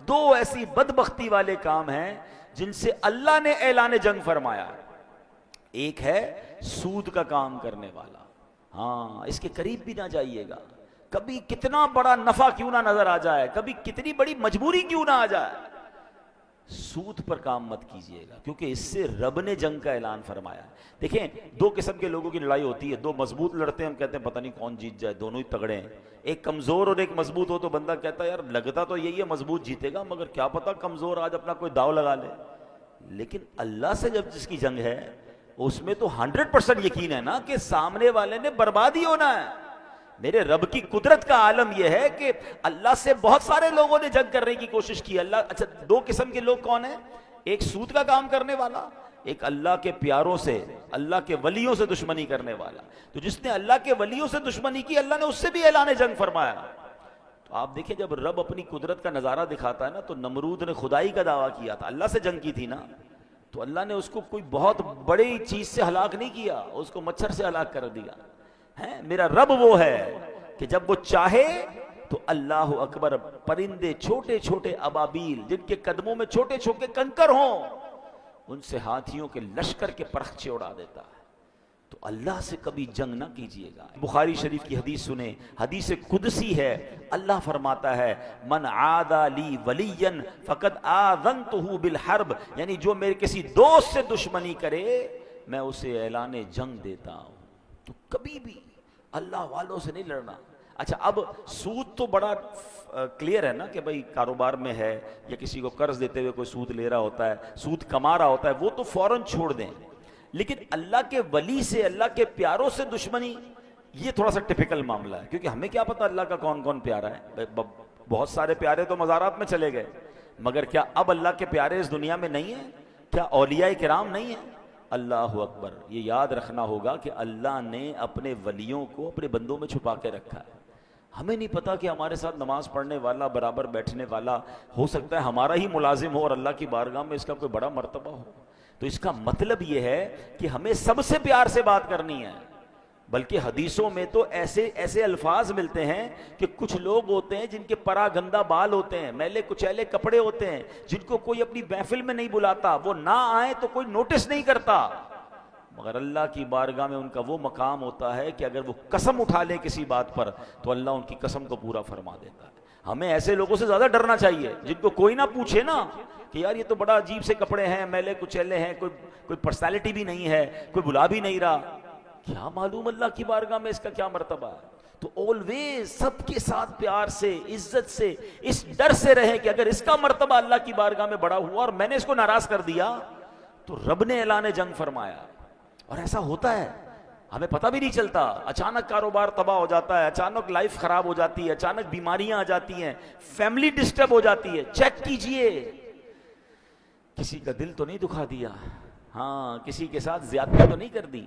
دو ایسی بدبختی والے کام ہیں جن سے اللہ نے اعلان جنگ فرمایا. ایک ہے سود کا کام کرنے والا. ہاں اس کے قریب بھی نہ جائیے گا. کبھی کتنا بڑا نفع کیوں نہ نظر آ جائے, کبھی کتنی بڑی مجبوری کیوں نہ آ جائے, سود پر کام مت کیجئے گا, کیونکہ اس سے رب نے جنگ کا اعلان فرمایا. دیکھیں دو قسم کے لوگوں کی لڑائی ہوتی ہے. دو مضبوط لڑتے ہیں, ہم کہتے ہیں پتہ نہیں کون جیت جائے, دونوں ہی تگڑے ہیں. ایک کمزور اور ایک مضبوط ہو تو بندہ کہتا ہے یار لگتا تو یہی ہے مضبوط جیتے گا, مگر کیا پتہ کمزور آج اپنا کوئی داؤ لگا لے. لیکن اللہ سے جب جس کی جنگ ہے اس میں تو 100% یقین ہے نا کہ سامنے والے نے برباد ہی ہونا ہے. میرے رب کی قدرت کا عالم یہ ہے کہ اللہ سے بہت سارے لوگوں نے جنگ کرنے کی کوشش کی. اللہ اچھا دو قسم کے لوگ کون ہیں, ایک سود کا کام کرنے والا, ایک اللہ کے پیاروں سے اللہ کے ولیوں سے دشمنی کرنے والا. تو جس نے اللہ کے ولیوں سے دشمنی کی اللہ نے اس سے بھی اعلان جنگ فرمایا. تو آپ دیکھیں جب رب اپنی قدرت کا نظارہ دکھاتا ہے نا, تو نمرود نے خدائی کا دعویٰ کیا تھا, اللہ سے جنگ کی تھی نا, تو اللہ نے اس کو کوئی بہت بڑی چیز سے ہلاک نہیں کیا, اس کو مچھر سے ہلاک کر دیا. میرا رب وہ ہے کہ جب وہ چاہے تو اللہ اکبر پرندے چھوٹے چھوٹے ابابیل جن کے قدموں میں چھوٹے چھوٹے کنکر ہوں ان سے ہاتھیوں کے لشکر کے پرخچے اڑا دیتا ہے. تو اللہ سے کبھی جنگ نہ کیجیے گا. بخاری شریف کی حدیث سنیں, حدیث قدسی ہے. اللہ فرماتا ہے من عادى لی ولیا فقد آذنتہ بالحرب, یعنی جو میرے کسی دوست سے دشمنی کرے میں اسے اعلان جنگ دیتا ہوں. تو کبھی بھی اللہ والوں سے نہیں لڑنا. اچھا اب سود تو بڑا کلیئر ہے نا کہ بھائی کاروبار میں ہے یا کسی کو قرض دیتے ہوئے کوئی سود لے رہا ہوتا ہے, سود کما رہا ہوتا ہے, وہ تو فوراً چھوڑ دیں. لیکن اللہ کے ولی سے اللہ کے پیاروں سے دشمنی, یہ تھوڑا سا ٹپیکل معاملہ ہے, کیونکہ ہمیں کیا پتہ اللہ کا کون کون پیارا ہے. بہت سارے پیارے تو مزارات میں چلے گئے, مگر کیا اب اللہ کے پیارے اس دنیا میں نہیں ہیں؟ کیا اولیاء کرام نہیں ہیں؟ اللہ اکبر. یہ یاد رکھنا ہوگا کہ اللہ نے اپنے ولیوں کو اپنے بندوں میں چھپا کے رکھا ہے. ہمیں نہیں پتا کہ ہمارے ساتھ نماز پڑھنے والا, برابر بیٹھنے والا ہو سکتا ہے ہمارا ہی ملازم ہو اور اللہ کی بارگاہ میں اس کا کوئی بڑا مرتبہ ہو. تو اس کا مطلب یہ ہے کہ ہمیں سب سے پیار سے بات کرنی ہے. بلکہ حدیثوں میں تو ایسے الفاظ ملتے ہیں کہ کچھ لوگ ہوتے ہیں جن کے پرا گندہ بال ہوتے ہیں, میلے کچیلے کپڑے ہوتے ہیں, جن کو کوئی اپنی محفل میں نہیں بلاتا, وہ نہ آئے تو کوئی نوٹس نہیں کرتا, مگر اللہ کی بارگاہ میں ان کا وہ مقام ہوتا ہے کہ اگر وہ قسم اٹھا لیں کسی بات پر تو اللہ ان کی قسم کو پورا فرما دیتا ہے. ہمیں ایسے لوگوں سے زیادہ ڈرنا چاہیے جن کو کوئی نہ پوچھے نا کہ یار یہ تو بڑا عجیب سے کپڑے ہیں, میلے کچیلے ہیں, کوئی پرسنالٹی بھی نہیں ہے, کوئی بلا بھی نہیں رہا. کیا معلوم اللہ کی بارگاہ میں اس کا کیا مرتبہ ہے. تو آلویز سب کے ساتھ پیار سے, عزت سے, اس ڈر سے رہے کہ اگر اس کا مرتبہ اللہ کی بارگاہ میں بڑا ہوا اور میں نے اس کو ناراض کر دیا تو رب نے اعلان جنگ فرمایا. اور ایسا ہوتا ہے, ہمیں پتہ بھی نہیں چلتا. اچانک کاروبار تباہ ہو جاتا ہے, اچانک لائف خراب ہو جاتی ہے, اچانک بیماریاں آ جاتی ہیں, فیملی ڈسٹرب ہو جاتی ہے. چیک کیجئے کسی کا دل تو نہیں دکھا دیا, ہاں کسی کے ساتھ زیادتی تو نہیں کر دی.